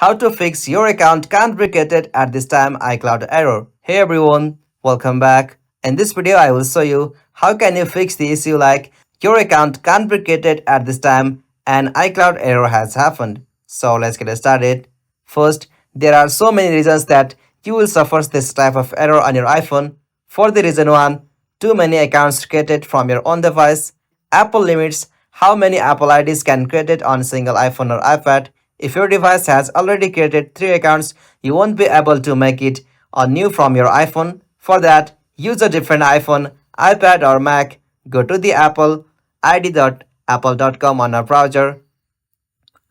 How to fix your account can't be created at this time iCloud error. Hey everyone, welcome back. In this video I will show you how can you fix the issue like your account can't be created at this time and iCloud error has happened. So let's get started. First, there are so many reasons that you will suffer this type of error on your iPhone. For the reason 1, too many accounts created from your own device. Apple limits how many Apple IDs can created on a single iPhone or iPad. If your device has already created 3 accounts, you won't be able to make it a new from your iPhone. For that, use a different iPhone, iPad or Mac. Go to the Apple id.apple.com on our browser,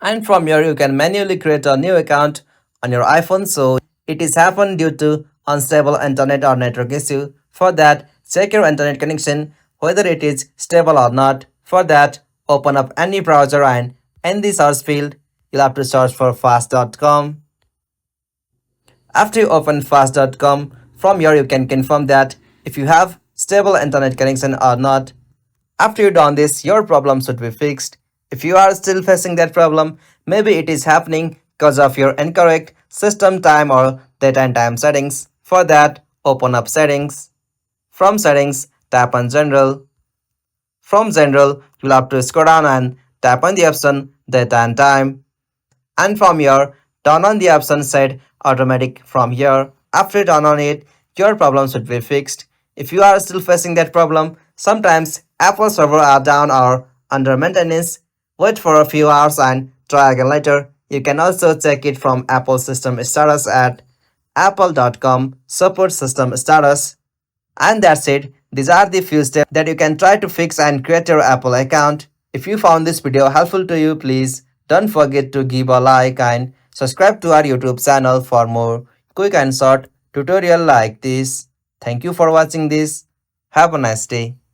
and from here you can manually create a new account on your iPhone. So it is happened due to unstable internet or network issue. For that, check your internet connection whether it is stable or not. For that, open up any browser and in the search field you'll have to search for fast.com. After you open fast.com, from here you can confirm that if you have stable internet connection or not. After you done this, your problem should be fixed. If you are still facing that problem, maybe it is happening because of your incorrect system time or data and time settings. For that, open up settings. From settings, tap on general. From general, you'll have to scroll down and tap on the option data and time. And from here, turn on the option set automatic from here. After you turn on it, your problem should be fixed. If you are still facing that problem, sometimes Apple server are down or under maintenance. Wait for a few hours and try again later. You can also check it from Apple system status at apple.com support system status. And that's it. These are the few steps that you can try to fix and create your Apple account. If you found this video helpful to you, please don't forget to give a like and subscribe to our YouTube channel for more quick and short tutorial like this. Thank you for watching this. Have a nice day.